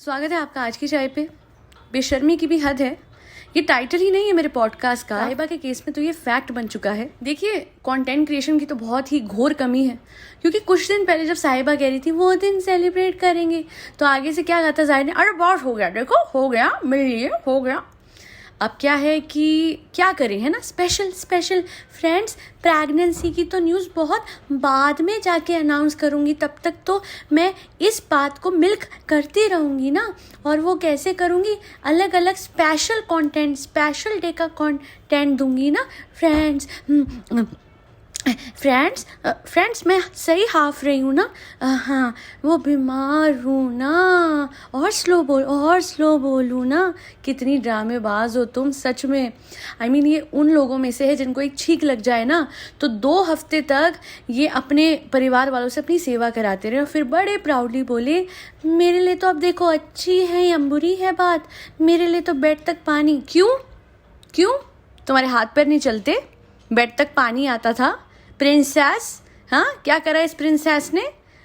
स्वागत है आपका आज की चाय पे। बेशर्मी की भी हद है। ये टाइटल ही नहीं है मेरे पॉडकास्ट का। साहिबा के केस में तो ये फैक्ट बन चुका है। देखिए, कंटेंट क्रिएशन की तो बहुत ही घोर कमी है, क्योंकि कुछ दिन पहले जब साहिबा कह रही थी वो दिन सेलिब्रेट करेंगे, तो आगे से क्या कहता जाहिर ने, अरे बॉस हो गया, देखो हो गया, मिल लिए, हो गया। अब क्या है कि क्या करें, है ना, स्पेशल फ्रेंड्स, प्रेगनेंसी की तो न्यूज़ बहुत बाद में जाके अनाउंस करूँगी, तब तक तो मैं इस बात को मिल्क करती रहूँगी ना। और वो कैसे करूँगी, अलग अलग स्पेशल कंटेंट, स्पेशल डे का कंटेंट दूंगी ना। फ्रेंड्स मैं सही हाफ रही हूँ ना। हाँ, वो बीमार हूँ ना, और स्लो बोलूँ ना। कितनी ड्रामेबाज हो तुम सच में। I mean, ये उन लोगों में से है जिनको एक छींक लग जाए ना, तो 2 हफ्ते तक ये अपने परिवार वालों से अपनी सेवा कराते रहे और फिर बड़े प्राउडली बोले, मेरे लिए तो अब देखो अच्छी है या बुरी है बात, मेरे लिए तो बेड तक पानी। क्यों तुम्हारे हाथ पैर नहीं चलते? बेड तक पानी आता था। प्रिंसेस, हाँ, क्या करा इस प्रिंसेस ने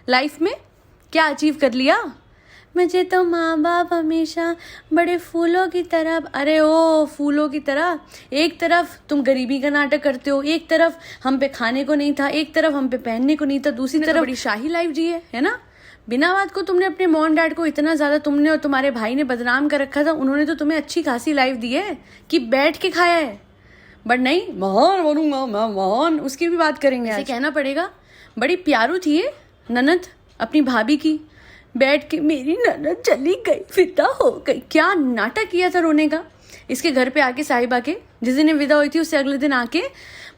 लाइफ में, क्या अचीव कर लिया? मुझे तो माँ बाप हमेशा बड़े फूलों की तरह, अरे ओ फूलों की तरह, एक तरफ तुम गरीबी का नाटक करते हो, एक तरफ हम पे खाने को नहीं था, एक तरफ हम पे पहनने को नहीं था, दूसरी तरफ बड़ी शाही लाइफ जी है ना। बिना बात को तुमने अपने मॉम डैड को इतना ज़्यादा तुमने और तुम्हारे भाई ने बदनाम कर रखा था। उन्होंने तो तुम्हें अच्छी खासी लाइफ दी है कि बैठ के खाया है, बट नहीं, महान बनूंगा मैं, महान। उसकी भी बात करेंगे आज। कहना पड़ेगा, बड़ी प्यारू थी ये ननद अपनी भाभी की। बैठ के मेरी ननद चली गई, फिदा हो गई, क्या नाटक किया था रोने का। इसके घर पे आके साहिबा के जिस दिन विदा हुई थी उससे अगले दिन आके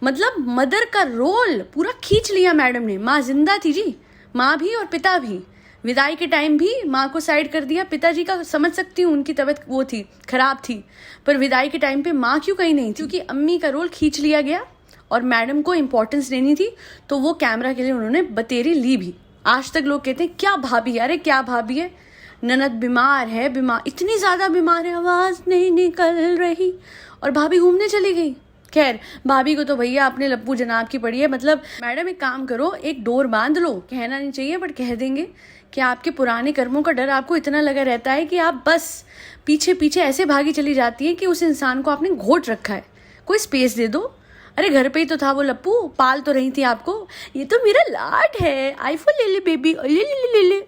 मतलब मदर का रोल पूरा खींच लिया मैडम ने। माँ जिंदा थी जी, माँ भी और पिता भी। विदाई के टाइम भी माँ को साइड कर दिया। पिताजी का समझ सकती हूँ, उनकी तबीयत वो थी, खराब थी, पर विदाई के टाइम पे माँ क्यों कहीं नहीं थी? क्योंकि अम्मी का रोल खींच लिया गया और मैडम को इम्पोर्टेंस देनी थी, तो वो कैमरा के लिए उन्होंने बतेरी ली भी। आज तक लोग कहते हैं क्या भाभी, अरे क्या भाभी है, ननद बीमार है, इतनी ज़्यादा बीमार है, आवाज़ नहीं निकल रही, और भाभी घूमने चली गई। खैर, भाभी को तो भैया अपने लप्पू जनाब की पड़ी है। मतलब मैडम एक काम करो, एक डोर बांध लो, कहना नहीं चाहिए बट कह देंगे कि आपके पुराने कर्मों का डर आपको इतना लगा रहता है कि आप बस पीछे पीछे ऐसे भागी चली जाती है कि उस इंसान को आपने घोट रखा है। कोई स्पेस दे दो। अरे घर पे ही तो था वो लप्पू, पाल तो रही थी आपको। ये तो मेरा लाड है, आईफोन ले ले बेबी, ले।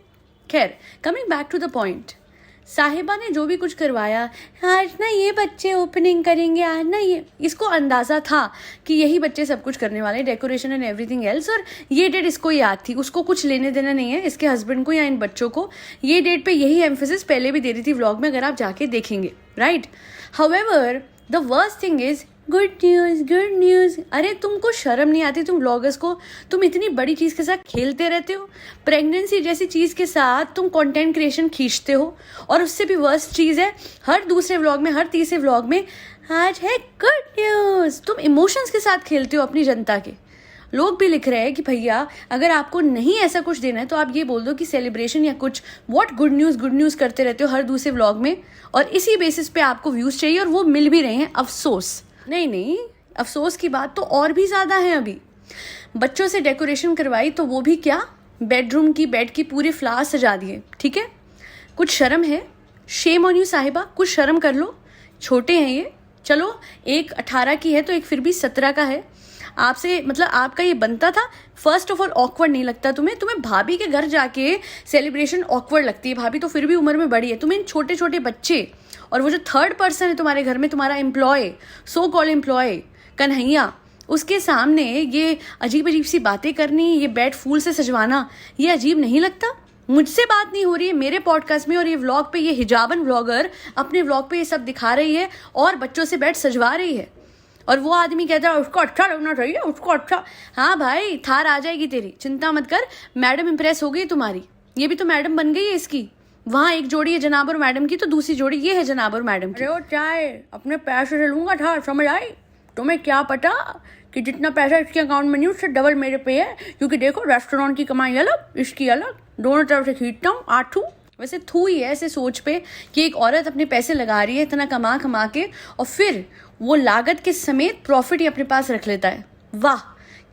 खैर, coming back to the point, Sahiba ने जो भी कुछ करवाया, आज ना ये बच्चे ओपनिंग करेंगे, आज ना ये, इसको अंदाज़ा था कि यही बच्चे सब कुछ करने वाले, डेकोरेशन एंड एवरीथिंग एल्स। और ये डेट इसको याद थी, उसको कुछ लेने देना नहीं है इसके हस्बैंड को या इन बच्चों को। ये डेट पे यही एम्फेसिस पहले भी दे रही थी व्लॉग में, अगर आप जाके देखेंगे, right. However the worst thing is good news. अरे तुमको शर्म नहीं आती तुम व्लॉगर्स को? तुम इतनी बड़ी चीज़ के साथ खेलते रहते हो, प्रेगनेंसी जैसी चीज़ के साथ तुम कंटेंट क्रिएशन खींचते हो। और उससे भी वर्स्ट चीज़ है, हर दूसरे व्लॉग में, हर तीसरे व्लॉग में आज है गुड न्यूज़। तुम इमोशंस के साथ खेलते हो अपनी जनता के। लोग भी लिख रहे हैं कि भैया अगर आपको नहीं ऐसा कुछ देना है तो आप ये बोल दो कि सेलिब्रेशन या कुछ, व्हाट गुड न्यूज़ करते रहते हो हर दूसरे व्लॉग में, और इसी बेसिस पे आपको व्यूज़ चाहिए और वो मिल भी रहे हैं। अफसोस नहीं, अफसोस की बात तो और भी ज़्यादा है। अभी बच्चों से डेकोरेशन करवाई तो वो भी क्या, बेडरूम की, बेड की पूरे फ्लावर सजा दिए। ठीक है, कुछ शर्म है? शेम ऑन यू साहिबा, कुछ शर्म कर लो। छोटे हैं ये, चलो एक 18 की है तो एक फिर भी 17 का है। आपसे मतलब आपका ये बनता था। फर्स्ट ऑफ ऑल ऑकवर्ड नहीं लगता तुम्हें भाभी के घर जाके सेलिब्रेशन ऑकवर्ड लगती है? भाभी तो फिर भी उम्र में बड़ी है। तुम्हें छोटे छोटे बच्चे और वो जो थर्ड पर्सन है तुम्हारे घर में, तुम्हारा employee, so called employee Kanhaiya, उसके सामने ये अजीब सी बातें करनी, ये बेड फूल से सजवाना, ये अजीब नहीं लगता? मुझसे बात नहीं हो रही है मेरे पॉडकास्ट में, और ये व्लॉग पे ये हिजाबन व्लॉगर अपने व्लॉग पे ये सब दिखा रही है और बच्चों से बेड सजवा रही है, और वो आदमी कहता है उसको अच्छा लगना चाहिए, उसको अच्छा। हाँ भाई, थार आ जाएगी तेरी, चिंता मत कर। मैडम इंप्रेस हो गई तुम्हारी, ये भी तो मैडम बन गई है इसकी। वहाँ एक जोड़ी है जनाब और मैडम की, तो दूसरी जोड़ी ये है जनाब और मैडम की। अरे वो चाय अपने पैसे से लूंगा था, समझ आई? तुम्हें क्या पता कि जितना पैसा इसके अकाउंट में नहीं उससे डबल मेरे पे है, क्योंकि देखो रेस्टोरेंट की कमाई अलग, इसकी अलग, दोनों तरफ से खींचता हूँ। आठू वैसे थू ही है ऐसे सोच पे कि एक औरत अपने पैसे लगा रही है इतना कमा के, और फिर वो लागत के समेत प्रॉफिट ही अपने पास रख लेता है। वाह,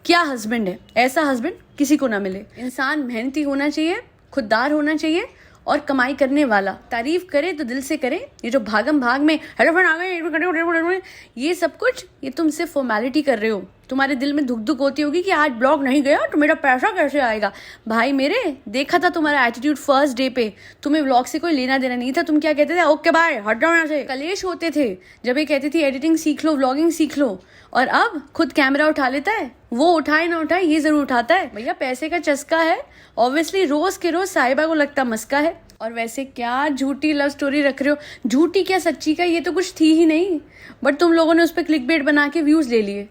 क्या हस्बैंड है! ऐसा हस्बैंड किसी को ना मिले। इंसान मेहनती होना चाहिए, खुददार होना चाहिए और कमाई करने वाला। तारीफ करे तो दिल से करे। ये जो भागम भाग में हेलो फ्रेंड आ गए, ये सब कुछ ये तुम सिर्फ फॉर्मेलिटी कर रहे हो। तुम्हारे दिल में धुक धुक होती होगी कि आज ब्लॉग नहीं गया तो मेरा पैसा कैसे आएगा। भाई मेरे, देखा था तुम्हारा एटीट्यूड फर्स्ट डे पे। तुम्हें व्लॉग से कोई लेना देना नहीं था। तुम क्या कहते थे, ओके बाय, हट जाओ यहाँ से। कलेश होते थे जब ये कहती थी एडिटिंग सीख लो, व्लॉगिंग सीख लो। और अब खुद कैमरा उठा लेता है। वो उठाए ना उठाए, ये जरूर उठाता है। भैया पैसे का चस्का है। ऑब्वियसली रोज के रोज साहिबा को लगता मस्का है। और वैसे क्या झूठी लव स्टोरी रख रहे हो। झूठी क्या सच्ची का, ये तो कुछ थी ही नहीं, बट तुम लोगों ने उस पर क्लिक बेट बना के व्यूज ले लिए।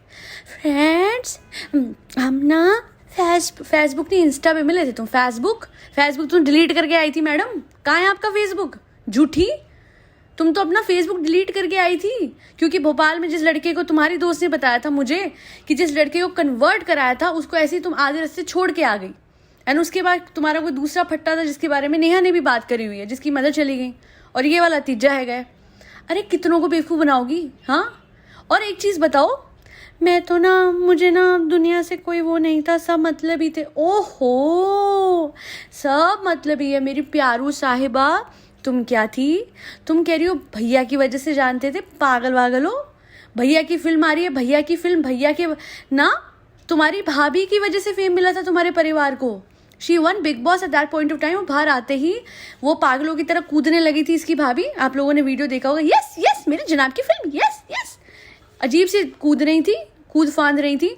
फ्रेंड्स हम ना फेसबुक नहीं इंस्टा पे मिले थे। तुम फेसबुक तुम डिलीट करके आई थी मैडम। कहाँ है आपका फेसबुक, झूठी। तुम तो अपना फेसबुक डिलीट करके आई थी क्योंकि भोपाल में जिस लड़के को तुम्हारी दोस्त ने बताया था मुझे कि जिस लड़के को कन्वर्ट कराया था, उसको ऐसे ही तुम आधे रास्ते छोड़ के आ गई। एंड उसके बाद तुम्हारा कोई दूसरा फट्टा था जिसके बारे में नेहा ने भी बात करी हुई है, जिसकी मदर चली गई। और ये वाला तीजा है गए। अरे कितनों को बेवकूफ़ बनाओगी। हाँ, और एक चीज़ बताओ, मैं तो ना, मुझे ना दुनिया से कोई वो नहीं था, सब मतलब ही थे। ओहो, सब मतलब ही है मेरी प्यारू साहिबा। तुम क्या थी, तुम कह रही हो भैया की वजह से जानते थे। पागल वागल हो। भैया की फिल्म आ रही है, भैया की फिल्म, भैया के ना, तुम्हारी भाभी की वजह से फेम मिला था तुम्हारे परिवार को। She one big boss at that point of time. बाहर आते ही वो पागलों की तरह कूदने लगी थी इसकी भाभी। आप लोगों ने वीडियो देखा होगा। यस यस मेरे जनाब की फिल्म, यस यस। अजीब से कूद रही थी, कूद फांद रही थी,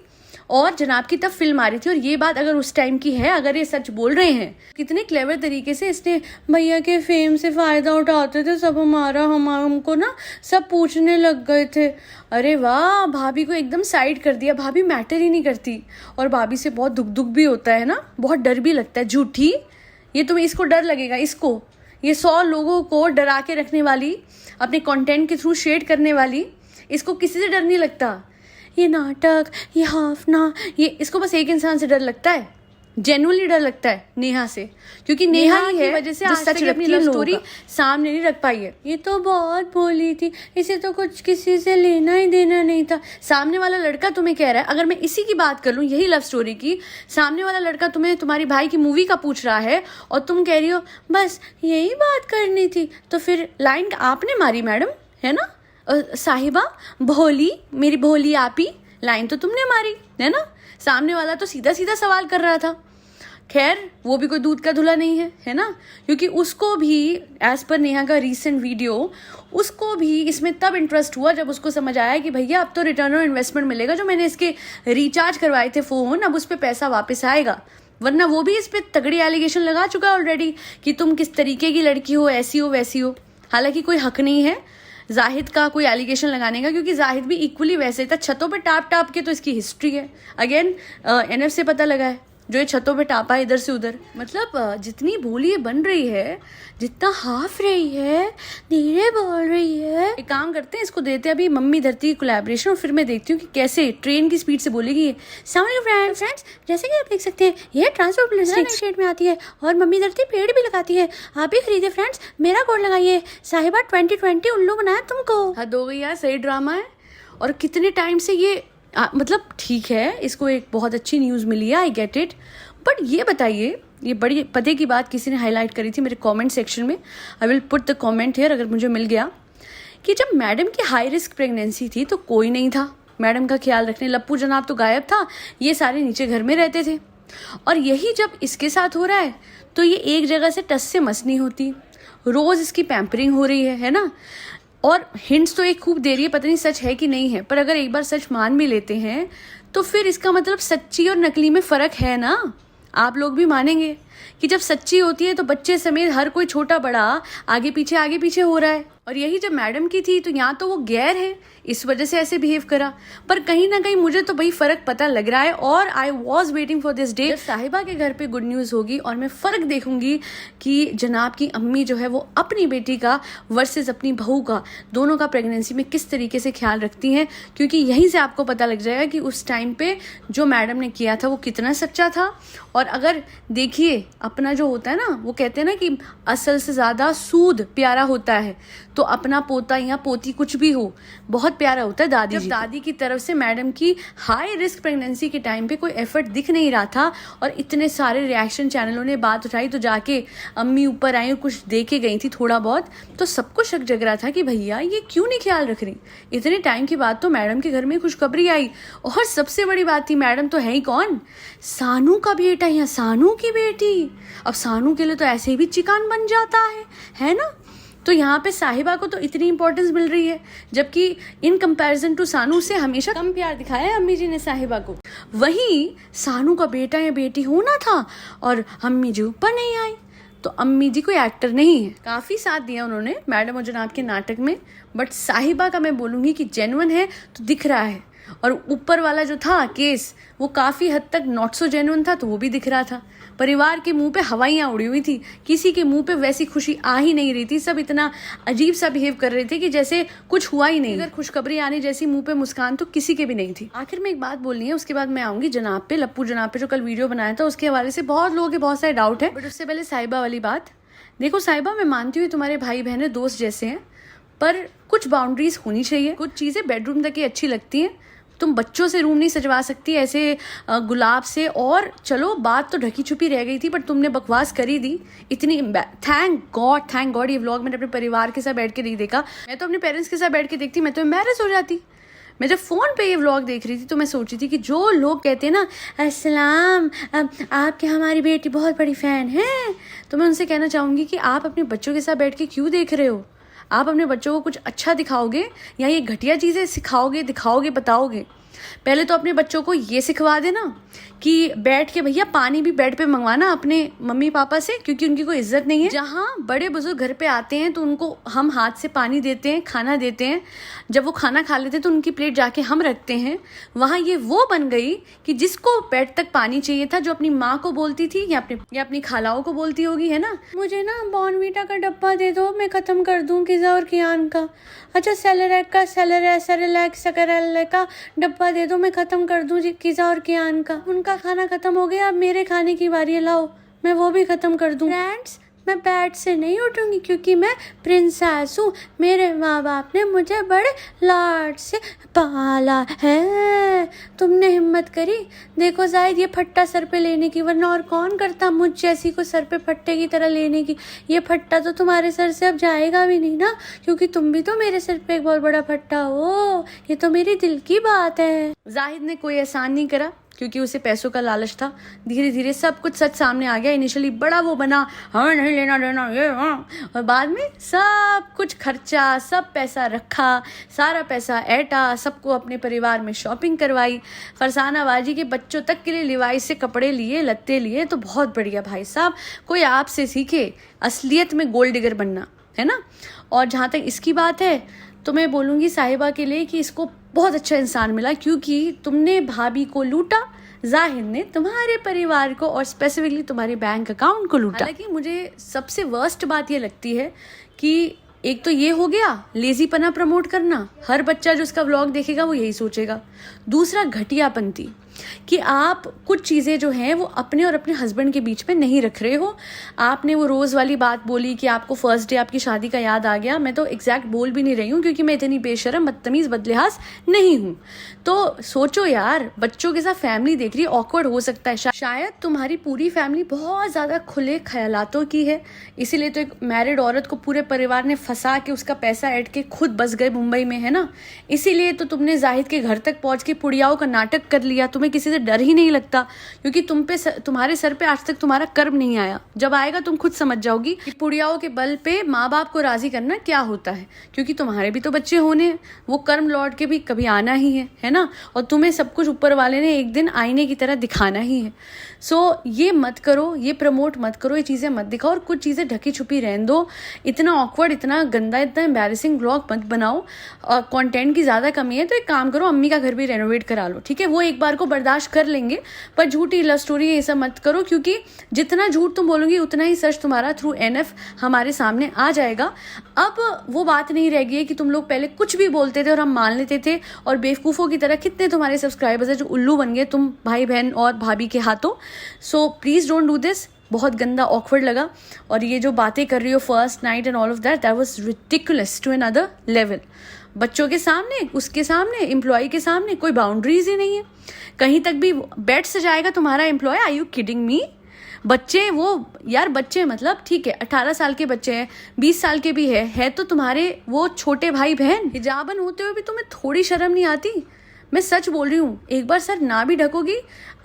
और जनाब की तब फिल्म आ रही थी। और ये बात अगर उस टाइम की है, अगर ये सच बोल रहे हैं, कितने क्लेवर तरीके से इसने भैया के फेम से फ़ायदा उठाते थे सब। हमको ना सब पूछने लग गए थे। अरे वाह, भाभी को एकदम साइड कर दिया। भाभी मैटर ही नहीं करती। और भाभी से बहुत दुख भी होता है ना, बहुत डर भी लगता है। झूठी, ये तुम्हें इसको डर लगेगा, इसको, ये 100 लोगों को डरा के रखने वाली, अपने कंटेंट के थ्रू शेड करने वाली, इसको किसी से डर नहीं लगता। ये नाटक, ये हाफना, ये इसको बस एक इंसान से डर लगता है, जेन्युइनली डर लगता है, नेहा से। क्योंकि नेहा ही है वजह से आज तक अपनी लव स्टोरी सामने नहीं रख पाई है। ये तो बहुत भोली थी, इसे तो कुछ किसी से लेना ही देना नहीं था। सामने वाला लड़का तुम्हें कह रहा है, अगर मैं इसी की बात कर लूँ, यही लव स्टोरी की, सामने वाला लड़का तुम्हें तुम्हारी भाई की मूवी का पूछ रहा है और तुम कह रही हो बस यही बात करनी थी, तो फिर लाइन आपने मारी मैडम, है ना। साहिबा भोली, मेरी भोली आपी, लाइन तो तुमने मारी है ना। सामने वाला तो सीधा सीधा सवाल कर रहा था। खैर वो भी कोई दूध का धुला नहीं है ना, क्योंकि उसको भी एज पर नेहा का रीसेंट वीडियो, उसको भी इसमें तब इंटरेस्ट हुआ जब उसको समझ आया कि भैया अब तो रिटर्न ऑन इन्वेस्टमेंट मिलेगा। जो मैंने इसके रिचार्ज करवाए थे फ़ोन, अब उस पर पैसा वापस आएगा। वरना वो भी इस पर तगड़ी एलिगेशन लगा चुका है ऑलरेडी कि तुम किस तरीके की लड़की हो, ऐसी हो वैसी हो। हालांकि कोई हक नहीं है जाहिद का कोई एलिगेशन लगाने का, क्योंकि जाहिद भी इक्वली वैसे था। छतों पे टाप टाप के तो इसकी हिस्ट्री है। अगेन एनएफ से पता लगा है, जो ये छतों पे टापा है इधर से उधर। मतलब जितनी भोली बन रही है, जितना हाफ रही है, धीरे बोल रही है। एक काम करते हैं, इसको देते हैं अभी मम्मी धरती कोलैबोरेशन, और फिर मैं देखती हूँ कि कैसे ट्रेन की स्पीड से बोलेगी ये। फ्रेंड्स, जैसे कि आप देख सकते हैं, ये ट्रांसपोर्ट शेड में आती है और मम्मी धरती पेड़ भी लगाती है। आप भी खरीदे फ्रेंड्स, मेरा कोड लगाइए, साहिबा 2020 उल्लू बनाया तुमको। हद हो गई यार, सही ड्रामा है। और कितने टाइम से ये मतलब ठीक है, इसको एक बहुत अच्छी न्यूज़ मिली है, आई गेट इट, बट ये बताइए, ये बड़ी पते की बात किसी ने हाईलाइट करी थी मेरे कमेंट सेक्शन में। I will put the comment here अगर मुझे मिल गया, कि जब मैडम की हाई रिस्क प्रेगनेंसी थी तो कोई नहीं था मैडम का ख्याल रखने। लप्पू जनाब तो गायब था, ये सारे नीचे घर में रहते थे। और यही जब इसके साथ हो रहा है तो ये एक जगह से टस से मस नहीं होती, रोज़ इसकी पैम्परिंग हो रही है ना। और हिंट्स तो एक खूब दे रही है, पता नहीं सच है कि नहीं है, पर अगर एक बार सच मान भी लेते हैं तो फिर इसका मतलब सच्ची और नकली में फ़र्क है ना। आप लोग भी मानेंगे कि जब सच्ची होती है तो बच्चे समेत हर कोई छोटा बड़ा आगे पीछे हो रहा है। और यही जब मैडम की थी तो यहाँ तो वो गैर है, इस वजह से ऐसे बिहेव करा। पर कहीं ना कहीं मुझे तो भाई फ़र्क पता लग रहा है, और I was waiting for this day जब साहिबा के घर पे गुड न्यूज़ होगी और मैं फ़र्क देखूंगी कि जनाब की अम्मी जो है वो अपनी बेटी का वर्सेस अपनी बहू का, दोनों का प्रेगनेंसी में किस तरीके से ख्याल रखती हैं। क्योंकि यहीं से आपको पता लग जाएगा कि उस टाइम पे जो मैडम ने किया था वो कितना सच्चा था। और अगर देखिए अपना जो होता है ना, वो कहते हैं ना कि असल से ज़्यादा सूद प्यारा होता है, तो अपना पोता या पोती कुछ भी हो बहुत प्यारा होता है दादी जी। दादी की तरफ से मैडम की हाई रिस्क प्रेगनेंसी के टाइम पे कोई एफर्ट दिख नहीं रहा था और इतने सारे रिएक्शन चैनलों ने बात उठाई, तो जाके अम्मी ऊपर आई और कुछ दे के गई थी थोड़ा बहुत, तो सबको शक जग रहा था कि भैया ये क्यों नहीं ख्याल रख रही। इतने टाइम के बाद तो मैडम के घर में खुशखबरी आई, और सबसे बड़ी बात थी मैडम तो है ही कौन, सानू का बेटा या सानू की बेटी। अब सानू के लिए तो ऐसे भी चिकान बन जाता है ना। तो यहाँ पे साहिबा को तो इतनी इंपॉर्टेंस मिल रही है, जबकि इन कंपैरिजन टू सानू से हमेशा कम प्यार दिखाया है अम्मी जी ने साहिबा को। वहीं सानू का बेटा या बेटी होना था और अम्मी जी ऊपर नहीं आई, तो अम्मी जी कोई एक्टर नहीं है। काफ़ी साथ दिया उन्होंने मैडम और जनाब के नाटक में, बट साहिबा का मैं बोलूँगी कि जेन्युइन है तो दिख रहा है, और ऊपर वाला जो था केस वो काफ़ी हद तक नॉट सो जेन्युइन था, तो वो भी दिख रहा था। परिवार के मुंह पे हवाइयाँ उड़ी हुई थी, किसी के मुंह पे वैसी खुशी आ ही नहीं रही थी, सब इतना अजीब सा बिहेव कर रहे थे कि जैसे कुछ हुआ ही नहीं। अगर खुशखबरी आने जैसी मुंह पे मुस्कान तो किसी के भी नहीं थी। आखिर में एक बात बोलनी है, उसके बाद मैं आऊंगी जनाब पे, लप्पू जनाब पे जो कल वीडियो बनाया था उसके हवाले से बहुत लोगों के बहुत सारे डाउट है, बट उससे पहले साहिबा वाली बात। देखो साहिबा, मैं मानती हूँ तुम्हारे भाई बहन दोस्त जैसे हैं, पर कुछ बाउंड्रीज होनी चाहिए। कुछ चीज़ें बेडरूम तक ही अच्छी लगती हैं, तुम बच्चों से रूम नहीं सजवा सकती ऐसे गुलाब से। और चलो बात तो ढकी छुपी रह गई थी, बट तुमने बकवास करी दी इतनी। थैंक गॉड ये व्लॉग मैंने अपने परिवार के साथ बैठ के नहीं देखा। मैं तो अपने पेरेंट्स के साथ बैठ के देखती, मैं तो एम्बैरेस हो जाती। मैं जब फ़ोन पे ये व्लॉग देख रही थी तो मैं सोच रही थी कि जो लोग कहते हैं ना अस्सलाम आपके हमारी बेटी बहुत बड़ी फ़ैन है, तो मैं उनसे कहना चाहूँगी कि आप अपने बच्चों के साथ बैठ के क्यों देख रहे हो। आप अपने बच्चों को कुछ अच्छा दिखाओगे या ये घटिया चीज़ें सिखाओगे, दिखाओगे, बताओगे। पहले तो अपने बच्चों को ये सिखवा देना कि बैठ के भैया पानी भी बेड पे मंगवाना अपने मम्मी पापा से, क्योंकि उनकी कोई इज्जत नहीं है। जहाँ बड़े बुजुर्ग घर पे आते हैं तो उनको हम हाथ से पानी देते हैं, खाना देते हैं, जब वो खाना खा लेते हैं तो उनकी प्लेट जाके हम रखते हैं। वहाँ ये वो बन गई कि जिसको बेड तक पानी चाहिए था, जो अपनी माँ को बोलती थी या अपनी खालाओं को बोलती होगी, है ना, मुझे ना बॉर्नवीटा का डब्बा दे दो, मैं खत्म कर दूँ किज़ा और कियान का। अच्छा सेलेरेक का सेरेलैक का डब्बा दे दो, मैं खत्म कर दूँ किज़ा और कियान का। उनका खाना खत्म हो गया, अब मेरे खाने की बारी है, लाओ मैं वो भी खत्म कर दूँ। फ्रेंड्स, मैं बेड से नहीं उठूंगी क्योंकि मैं प्रिंसेस हूँ। मेरे माँ बाप ने मुझे बड़े लाड से पाला है। तुमने हिम्मत करी, देखो जाहिद ये फट्टा सर पे लेने की, वरना और कौन करता मुझ जैसी को सर पे फट्टे की तरह लेने की। ये फट्टा तो तुम्हारे सर से अब जाएगा भी नहीं ना, क्योंकि तुम भी तो मेरे सर पे एक बहुत बड़ा फट्टा हो। ये तो मेरी दिल की बात है। जाहिद ने कोई एहसान नहीं करा क्योंकि उसे पैसों का लालच था। धीरे धीरे सब कुछ सच सामने आ गया। इनिशियली बड़ा वो बना, हमें नहीं लेना देना ये, और बाद में सब कुछ खर्चा, सब पैसा रखा, सारा पैसा ऐटा, सबको अपने परिवार में शॉपिंग करवाई। फरसाना बाजी के बच्चों तक के लिए लिवाइस से कपड़े लिए, लत्ते लिए। तो बहुत बढ़िया भाई साहब, कोई आपसे सीखे असलियत में गोल्ड डिगर बनना, है ना। और जहाँ तक इसकी बात है तो मैं बोलूँगी साहिबा के लिए कि इसको बहुत अच्छा इंसान मिला, क्योंकि तुमने भाभी को लूटा, जाहिद ने तुम्हारे परिवार को और स्पेसिफिकली तुम्हारे बैंक अकाउंट को लूटा। हालांकि मुझे सबसे वर्स्ट बात ये लगती है कि एक तो ये हो गया लेजीपना प्रमोट करना, हर बच्चा जो उसका व्लॉग देखेगा वो यही सोचेगा। दूसरा घटियापंती, कि आप कुछ चीज़ें जो हैं वो अपने और अपने हस्बैंड के बीच में नहीं रख रहे हो। आपने वो रोज़ वाली बात बोली कि आपको फर्स्ट डे आपकी शादी का याद आ गया। मैं तो एग्जैक्ट बोल भी नहीं रही हूँ क्योंकि मैं इतनी बेशरम बदतमीज़ बदलिहाज नहीं हूँ। तो सोचो यार, बच्चों के साथ फैमिली देख रही है, ऑकवर्ड हो सकता है। शायद तुम्हारी पूरी फैमिली बहुत ज़्यादा खुले ख्यालातों की है, इसीलिए तो एक मैरिड औरत को पूरे परिवार ने फंसा के उसका पैसा ऐड के खुद बस गए मुंबई में, है ना। इसीलिए तो तुमने जाहिद के घर तक पहुँच के पुड़ियाओं का नाटक कर लिया। तुम्हें किसी से डर ही नहीं लगता, क्योंकि तुम्हारे सर पे आज तक तुम्हारा कर्म नहीं आया। जब आएगा तुम खुद समझ जाओगी कि पुड़ियाओं के बल पे माँ बाप को राजी करना क्या होता है, क्योंकि तुम्हारे भी तो बच्चे होने हैं, वो कर्म लौट के भी कभी आना ही है ना। और तुम्हें सब कुछ ऊपर वाले ने एक दिन आईने की तरह दिखाना ही है। सो ये मत करो, ये प्रमोट मत करो, ये चीज़ें मत दिखाओ, और कुछ चीज़ें ढकी छुपी रहने दो। इतना ऑकवर्ड, इतना गंदा, इतना एम्बैरेसिंग व्लॉग मत बनाओ। कंटेंट की ज़्यादा कमी है तो एक काम करो, अम्मी का घर भी रेनोवेट करा लो, ठीक है। वो एक बार को बर्दाश्त कर लेंगे, पर झूठी लव स्टोरी ये सब मत करो, क्योंकि जितना झूठ तुम बोलोगी उतना ही सच तुम्हारा थ्रू एनएफ हमारे सामने आ जाएगा। अब वो बात नहीं रह गई है कि तुम लोग पहले कुछ भी बोलते थे और हम मान लेते थे, और बेवकूफ़ों की तरह कितने तुम्हारे सब्सक्राइबर्स है जो उल्लू बन गए तुम भाई बहन और भाभी के हाथों। So please don't do this. बहुत गंदा ऑकवर्ड लगा। और ये जो बातें कर रही हो first night and all of that was ridiculous to another level. बच्चों के सामने, उसके सामने, एम्प्लॉय के सामने कोई बाउंड्रीज ही नहीं है। कहीं तक भी बेड से जाएगा तुम्हारा employee, are you kidding me? बच्चे वो यार, बच्चे मतलब ठीक है 18 साल के बच्चे हैं, 20 साल के भी है तो तुम्हारे वो छोटे भाई बहन। हिजाबन होते हुए भी तुम्हें थोड़ी शर्म नहीं आती? मैं सच बोल रही हूँ, एक बार सर ना भी ढकोगी,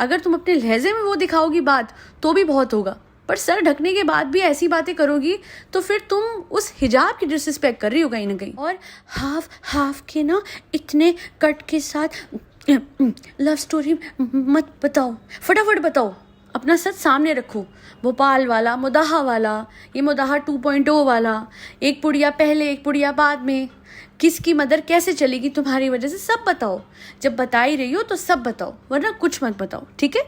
अगर तुम अपने लहजे में वो दिखाओगी बात तो भी बहुत होगा, पर सर ढकने के बाद भी ऐसी बातें करोगी तो फिर तुम उस हिजाब की डिसरिस्पेक्ट कर रही हो कहीं ना कहीं। और हाफ के ना इतने कट के साथ लव स्टोरी मत बताओ, फटाफट बताओ, अपना सच सामने रखो। भोपाल वाला, मुदाहा वाला, ये मुदाहा 2.0 वाला, एक पुड़िया पहले एक पुड़िया बाद में, किसकी मदर कैसे चलेगी तुम्हारी वजह से, सब बताओ। जब बता ही रही हो तो सब बताओ, वरना कुछ मत बताओ, ठीक है?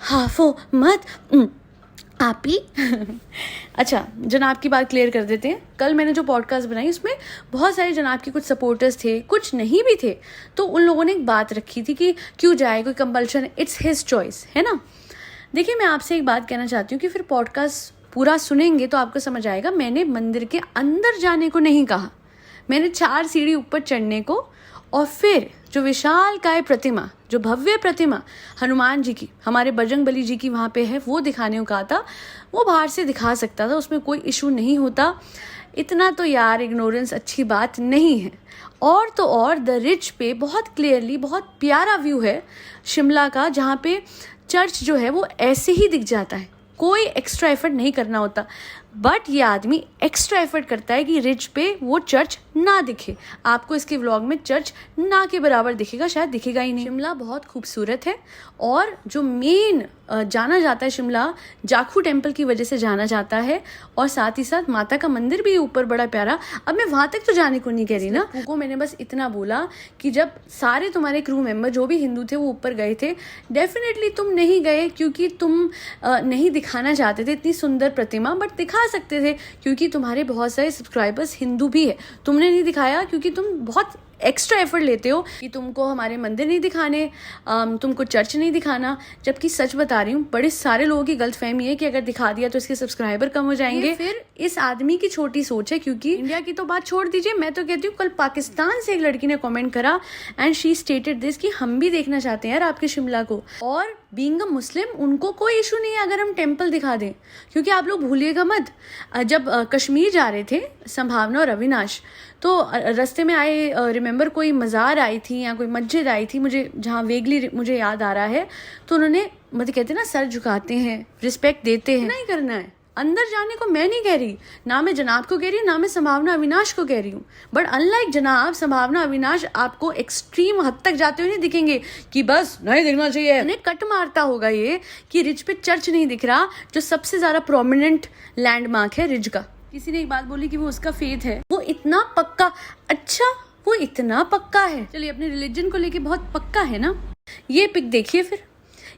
हाफो मत आप ही। अच्छा, जनाब की बात क्लियर कर देते हैं। कल मैंने जो पॉडकास्ट बनाई उसमें बहुत सारे जनाब के कुछ सपोर्टर्स थे, कुछ नहीं भी थे, तो उन लोगों ने एक बात रखी थी कि क्यों जाए, कोई कंपल्शन, इट्स हिज चॉइस, है ना। देखिए, मैं आपसे एक बात कहना चाहती हूँ कि फिर पॉडकास्ट पूरा सुनेंगे तो आपको समझ आएगा, मैंने मंदिर के अंदर जाने को नहीं कहा, मैंने 4 सीढ़ी ऊपर चढ़ने को, और फिर जो विशाल काय प्रतिमा, जो भव्य प्रतिमा हनुमान जी की, हमारे बजरंगबली जी की वहाँ पे है, वो दिखाने को कहा था। वो बाहर से दिखा सकता था, उसमें कोई इशू नहीं होता। इतना तो यार इग्नोरेंस अच्छी बात नहीं है। और तो और द रिज पे बहुत क्लियरली बहुत प्यारा व्यू है शिमला का, जहाँ पे चर्च जो है वो ऐसे ही दिख जाता है, कोई एक्स्ट्रा एफर्ट नहीं करना होता। बट ये आदमी एक्स्ट्रा एफर्ट करता है कि रिज पे वो चर्च ना दिखे। आपको इसके व्लॉग में चर्च ना के बराबर दिखेगा, शायद दिखेगा ही नहीं। शिमला बहुत खूबसूरत है, और जो मेन जाना जाता है शिमला, जाखू टेम्पल की वजह से जाना जाता है, और साथ ही साथ माता का मंदिर भी ऊपर बड़ा प्यारा। अब मैं वहाँ तक तो जाने को नहीं कह रही ना, को मैंने बस इतना बोला कि जब सारे तुम्हारे क्रू मेंबर जो भी हिंदू थे वो ऊपर गए थे, डेफिनेटली तुम नहीं गए क्योंकि तुम नहीं दिखाना चाहते थे इतनी सुंदर प्रतिमा, बट दिखा सकते थे क्योंकि तुम्हारे बहुत सारे सब्सक्राइबर्स हिंदू भी है। तुमने नहीं दिखाया क्योंकि तुम बहुत एक्स्ट्रा एफर्ट लेते हो कि तुमको हमारे मंदिर नहीं दिखाने, तुमको चर्च नहीं दिखाना। जबकि सच बता रही हूँ, बड़े सारे लोगों की गलतफहमी है कि अगर दिखा दिया तो इसके सब्सक्राइबर कम हो जाएंगे। फिर इस आदमी की छोटी सोच है, क्योंकि इंडिया की तो बात छोड़ दीजिए, मैं तो कहती हूँ कल पाकिस्तान से एक लड़की ने कमेंट करा एंड शी स्टेटेड दिस कि हम भी देखना चाहते हैं यार आपके शिमला को, और बीइंग अ मुस्लिम उनको कोई इशू नहीं है अगर हम टेम्पल दिखा दें। क्योंकि आप लोग भूलिएगा मत, जब कश्मीर जा रहे थे संभावना और अविनाश, तो रास्ते में आए, रिमेंबर कोई मज़ार आई थी या कोई मस्जिद आई थी, मुझे जहाँ वेगली मुझे याद आ रहा है, तो उन्होंने मतलब कहते हैं ना, सर झुकाते हैं, रिस्पेक्ट देते हैं। नहीं करना है, अंदर जाने को मैं नहीं कह रही, ना मैं जनाब को कह रही हूँ, ना मैं संभावना अविनाश को कह रही हूँ। बट अनलाइक जनाब, संभावना अविनाश आपको एक्सट्रीम हद तक जाते हुए नहीं दिखेंगे कि बस नहीं दिखना चाहिए। उन्हें कट मारता होगा ये कि रिज पे चर्च नहीं दिख रहा, जो सबसे ज्यादा प्रोमिनेंट लैंडमार्क है रिज का। किसी ने एक बात बोली कि वो उसका फेथ है, वो इतना पक्का, अच्छा वो इतना पक्का है, चलिए अपने रिलीजन को लेके बहुत पक्का है ना। ये पिक देखिए, फिर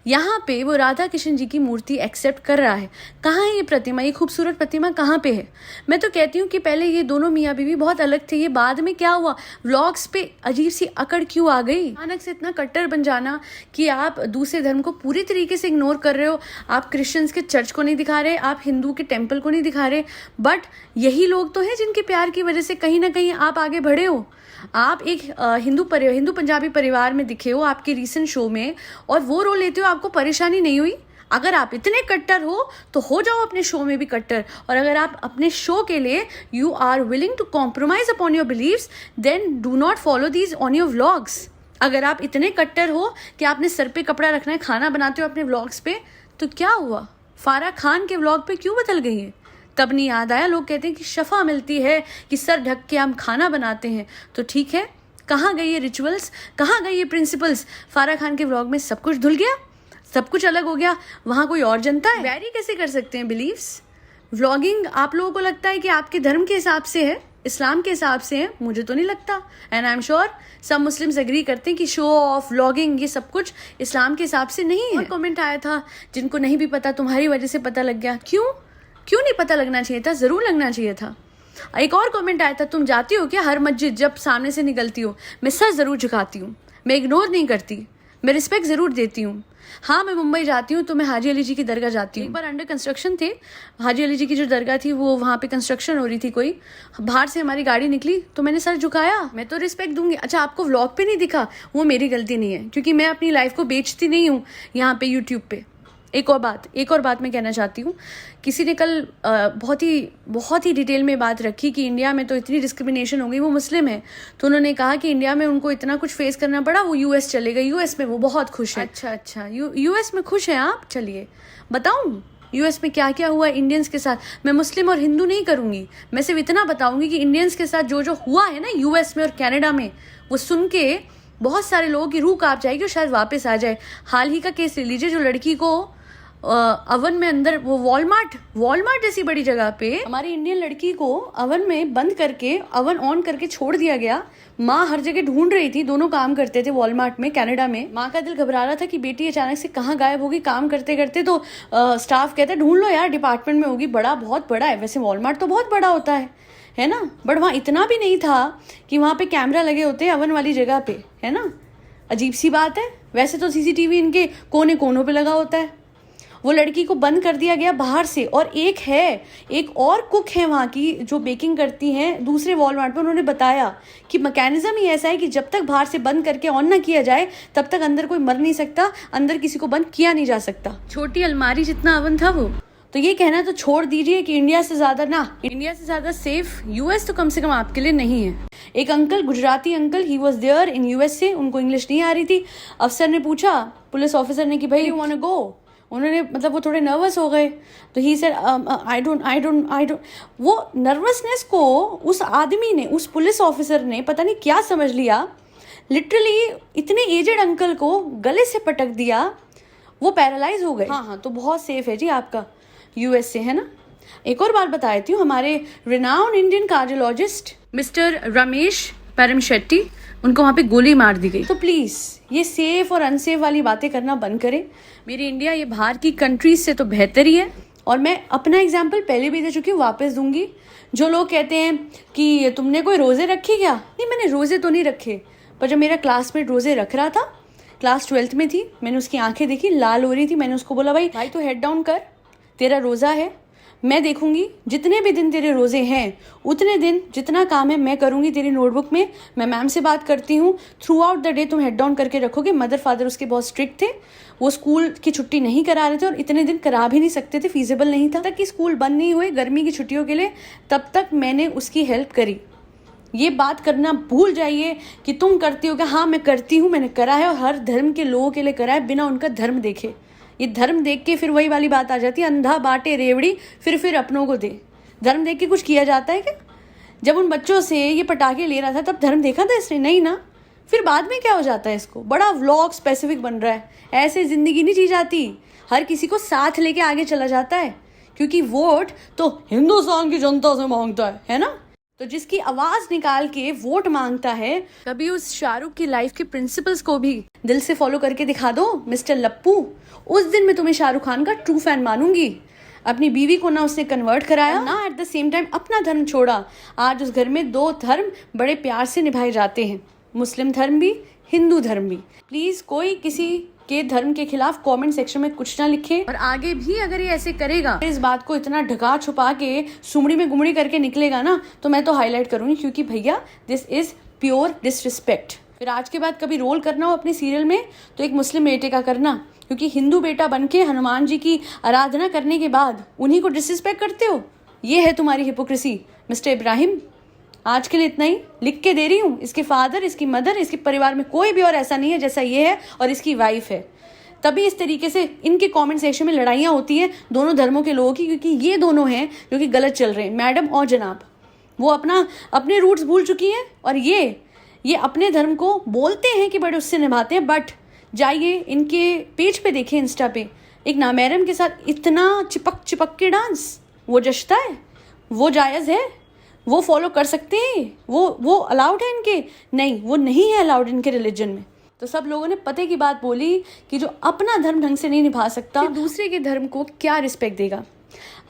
यहाँ पे वो राधा कृष्ण जी की मूर्ति एक्सेप्ट कर रहा है। कहाँ है ये प्रतिमा, ये खूबसूरत प्रतिमा कहाँ पे है? मैं तो कहती हूँ कि पहले ये दोनों मियाँ बीवी बहुत अलग थे, ये बाद में क्या हुआ, व्लॉग्स पे अजीब सी अकड़ क्यों आ गई? अचानक से इतना कट्टर बन जाना कि आप दूसरे धर्म को पूरी तरीके से इग्नोर कर रहे हो। आप क्रिश्चियंस के चर्च को नहीं दिखा रहे, आप हिंदू के टेम्पल को नहीं दिखा रहे, बट यही लोग तो हैं जिनके प्यार की वजह से कहीं ना कहीं आप आगे बढ़े हो। आप एक हिंदू पंजाबी परिवार में दिखे हो आपके रीसेंट शो में, और वो रोल लेते हो, आपको परेशानी नहीं हुई? अगर आप इतने कट्टर हो तो हो जाओ अपने शो में भी कट्टर। और अगर आप अपने शो के लिए you are willing to compromise upon your beliefs, then do not follow these on your vlogs. अगर आप इतने कट्टर हो कि आपने सर पे कपड़ा रखना है, खाना बनाते हो अपने व्लॉग्स पे, तो क्या हुआ? फारा खान के व्लॉग पे क्यों बदल गई है? तब नहीं याद आया? लोग कहते हैं कि शफा मिलती है कि सर ढक के हम खाना बनाते हैं, तो ठीक है, कहाँ गई ये रिचुअल्स, कहाँ गई ये प्रिंसिपल्स? फारा खान के व्लॉग में सब कुछ धुल गया, सब कुछ अलग हो गया, वहाँ कोई और जनता है। वैरी कैसे कर सकते हैं बिलीव्स? व्लॉगिंग आप लोगों को लगता है कि आपके धर्म के हिसाब से है, इस्लाम के हिसाब से है? मुझे तो नहीं लगता। एंड आई एम श्योर सब मुस्लिम्स एग्री करते हैं कि शो ऑफ, व्लॉगिंग, ये सब कुछ इस्लाम के हिसाब से नहीं है। और कमेंट आया था, जिनको नहीं भी पता तुम्हारी वजह से पता लग गया। क्यों नहीं पता लगना चाहिए था? जरूर लगना चाहिए था। एक और कमेंट आया था, तुम जाती हो क्या हर मस्जिद जब सामने से निकलती हो? मैं सर जरूर झुकाती हूँ, मैं इग्नोर नहीं करती। मैं रिस्पेक्ट ज़रूर देती हूँ। हाँ, मैं मुंबई जाती हूँ तो मैं हाजी अली जी की दरगाह जाती हूँ। एक बार अंडर कंस्ट्रक्शन थे हाजी अली जी की जो दरगाह थी, वो वहाँ पे कंस्ट्रक्शन हो रही थी, कोई बाहर से हमारी गाड़ी निकली तो मैंने सर झुकाया। मैं तो रिस्पेक्ट दूंगी। अच्छा, आपको व्लॉग पे नहीं दिखा, वो मेरी गलती नहीं है, क्योंकि मैं अपनी लाइफ को बेचती नहीं हूँ यहाँ पे यूट्यूब पे। एक और बात मैं कहना चाहती हूँ। किसी ने कल बहुत ही डिटेल में बात रखी कि इंडिया में तो इतनी डिस्क्रिमिनेशन हो गई, वो मुस्लिम है, तो उन्होंने कहा कि इंडिया में उनको इतना कुछ फेस करना पड़ा, वो यूएस चले गए, यूएस में वो बहुत खुश है। अच्छा, यूएस में खुश हैं आप? चलिए बताऊँ यूएस में क्या क्या हुआ इंडियंस के साथ। मैं मुस्लिम और हिंदू नहीं करूँगी, मैं सिर्फ इतना बताऊँगी कि इंडियंस के साथ जो जो हुआ है ना यूएस में और कनाडा में, वो सुन के बहुत सारे लोगों की रूह कांप जाएगी और शायद वापस आ जाए। हाल ही का केस ले लीजिए, जो लड़की को अवन में अंदर, वो वॉलमार्ट जैसी बड़ी जगह पे हमारी इंडियन लड़की को अवन में बंद करके, अवन ऑन करके छोड़ दिया गया। माँ हर जगह ढूंढ रही थी, दोनों काम करते थे वॉलमार्ट में कनाडा में। माँ का दिल घबरा रहा था कि बेटी अचानक से कहाँ गायब होगी काम करते करते। तो स्टाफ कहता है ढूंढ लो यार, डिपार्टमेंट में होगी, बहुत बड़ा है। वैसे वॉलमार्ट तो बहुत बड़ा होता है ना, बट वहाँ इतना भी नहीं था कि वहाँ पे कैमरा लगे होते अवन वाली जगह पे, है ना। अजीब सी बात है। वैसे तो सीसीटीवी इनके कोने कोनों पे लगा होता है। वो लड़की को बंद कर दिया गया बाहर से। और एक और कुक है वहाँ की जो बेकिंग करती हैं दूसरे वॉलमार्ट में। उन्होंने बताया कि मैकेनिज्म ही ऐसा है कि जब तक बाहर से बंद करके ऑन ना किया जाए तब तक अंदर कोई मर नहीं सकता, अंदर किसी को बंद किया नहीं जा सकता। छोटी अलमारी जितना अवन था वो। तो ये कहना तो छोड़ दीजिए कि इंडिया से ज़्यादा सेफ यूएस तो कम से कम आपके लिए नहीं है। एक uncle, Gujarati uncle, he was there in USA, उनको इंग्लिश नहीं आ रही थी। अफसर ने पूछा, पुलिस ऑफिसर ने, कि भाई यू वांट टू गो। उन्होंने मतलब वो थोड़े नर्वस हो गए, तो ही सेड आई डोंट। वो नर्वसनेस को उस आदमी ने, उस पुलिस ऑफिसर ने पता नहीं क्या समझ लिया, लिटरली इतने एजेड अंकल को गले से पटक दिया, वो पैरालाइज हो गए। हाँ, तो बहुत सेफ है जी आपका यूएस से, है ना। एक और बात बता देती हूँ, हमारे renowned Indian cardiologist mister Ramesh Paramshetti, उनको वहाँ पे गोली मार दी गई। तो प्लीज़ ये सेफ और अनसेफ वाली बातें करना बंद करें। मेरी इंडिया ये बाहर की कंट्रीज से तो बेहतर ही है, और मैं अपना एग्जाम्पल पहले भी दे चुकी हूँ, वापस दूंगी। जो लोग कहते हैं कि तुमने कोई रोज़े रखे क्या, नहीं, मैंने रोज़े तो नहीं रखे, पर जब मेरा क्लासमेट रोज़े रख रहा था, क्लास 12th में थी, मैंने उसकी आंखें देखी, लाल हो रही थी। मैंने उसको बोला, भाई तो हेड डाउन कर, तेरा रोज़ा है, मैं देखूंगी जितने भी दिन तेरे रोज़े हैं, उतने दिन जितना काम है मैं करूंगी तेरी नोटबुक में। मैं मैम से बात करती हूँ, थ्रू आउट द डे तुम हेड डाउन करके रखोगे। मदर फादर उसके बहुत स्ट्रिक्ट थे, वो स्कूल की छुट्टी नहीं करा रहे थे, और इतने दिन करा भी नहीं सकते थे, फीजिबल नहीं था। तक कि स्कूल बंद नहीं हुए गर्मी की छुट्टियों के लिए, तब तक मैंने उसकी हेल्प करी। ये बात करना भूल जाइए कि तुम करती हो क्या। हाँ, मैं करती हूँ, मैंने करा है, और हर धर्म के लोगों के लिए करा है, बिना उनका धर्म देखे। ये धर्म देख के फिर वही वाली बात आ जाती है, अंधा बांटे रेवड़ी, फिर अपनों को दे। धर्म देख के कुछ किया जाता है क्या? जब उन बच्चों से ये पटाखे ले रहा था तब धर्म देखा था इसने? नहीं ना। फिर बाद में क्या हो जाता है, इसको बड़ा व्लॉग स्पेसिफिक बन रहा है। ऐसे जिंदगी नहीं जी जाती, हर किसी को साथ लेके आगे चला जाता है, क्योंकि वोट तो हिंदुस्तान की जनता से मांगता है ना। तो जिसकी आवाज निकाल के वोट मांगता है, कभी उस शाहरुख की लाइफ के प्रिंसिपल्स को भी दिल से फॉलो करके दिखा दो, मिस्टर लप्पू। उस दिन मैं तुम्हें शाहरुख खान का ट्रू फैन मानूंगी। अपनी बीवी को ना उसने कन्वर्ट कराया, ना एट द सेम टाइम अपना धर्म छोड़ा। आज उस घर में 2 धर्म बड़े प्यार से निभाए जाते हैं, मुस्लिम धर्म भी, हिंदू धर्म भी। प्लीज कोई किसी के धर्म के खिलाफ कमेंट सेक्शन में कुछ ना लिखे, और आगे भी अगर ये ऐसे करेगा, इस बात को इतना ढका छुपा के सुमड़ी में गुमड़ी करके निकलेगा ना, तो मैं तो हाईलाइट करूंगी, क्योंकि भैया दिस इज प्योर डिसरिस्पेक्ट। फिर आज के बाद कभी रोल करना हो अपने सीरियल में तो एक मुस्लिम बेटे का करना, क्योंकि हिंदू बेटा बनके हनुमान जी की आराधना करने के बाद उन्हीं को डिसरिस्पेक्ट करते हो। ये है तुम्हारी हिपोक्रेसी मिस्टर इब्राहिम। आज के लिए इतना ही, लिख के दे रही हूँ। इसके फादर, इसकी मदर, इसके परिवार में कोई भी और ऐसा नहीं है जैसा ये है, और इसकी वाइफ है। तभी इस तरीके से इनके कमेंट सेक्शन में लड़ाइयाँ होती हैं दोनों धर्मों के लोगों की, क्योंकि ये दोनों हैं जो कि गलत चल रहे हैं, मैडम और जनाब। वो अपने रूट्स भूल चुकी हैं, और ये अपने धर्म को बोलते हैं कि बड़े उससे निभाते हैं, बट जाइए इनके पेज पे देखें, इंस्टा पे, एक नामहरम के साथ इतना चिपक के डांस, वो जश्ता है, वो जायज़ है, वो फॉलो कर सकते हैं, वो अलाउड है इनके? नहीं, वो नहीं है अलाउड इनके रिलीजन में। तो सब लोगों ने पते की बात बोली कि जो अपना धर्म ढंग से नहीं निभा सकता, दूसरे के धर्म को क्या रिस्पेक्ट देगा।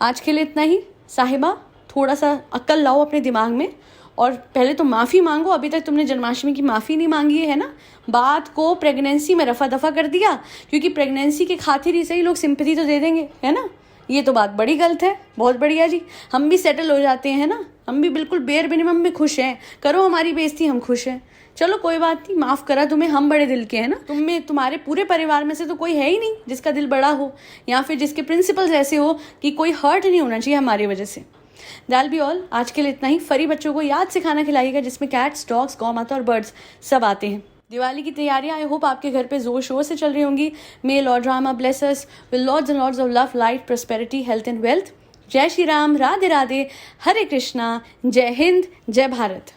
आज के लिए इतना ही। साहिबा, थोड़ा सा अक्ल लाओ अपने दिमाग में, और पहले तो माफ़ी मांगो, अभी तक तुमने जन्माष्टमी की माफ़ी नहीं मांगी है ना। बात को प्रेगनेंसी में रफा दफा कर दिया, क्योंकि प्रेगनेंसी के खातिर ही सही लोग सिंपैथी तो दे देंगे, है ना। ये तो बात बड़ी गलत है। बहुत बढ़िया जी, हम भी सेटल हो जाते हैं ना, हम भी बिल्कुल बेयर मिनिमम में खुश हैं। करो हमारी बेइज्जती, हम खुश हैं। चलो कोई बात नहीं, माफ़ करा तुम्हें, हम बड़े दिल के हैं ना। तुम्हारे पूरे परिवार में से तो कोई है ही नहीं जिसका दिल बड़ा हो, या फिर जिसके प्रिंसिपल्स ऐसे हो कि कोई हर्ट नहीं होना चाहिए हमारी वजह से। दैल बी ऑल, आज के लिए इतना ही। फरी बच्चों को याद से खाना खिलाइएगा, जिसमें कैट्स, डॉग्स, गौ माता और बर्ड्स सब आते हैं। दिवाली की तैयारियां आई होप आपके घर पे जोर शोर से चल रही होंगी। May lord Rama bless us with lords and lords of love, light, prosperity, health and wealth. जय श्री राम, राधे राधे, हरे कृष्णा, जय हिंद, जय भारत।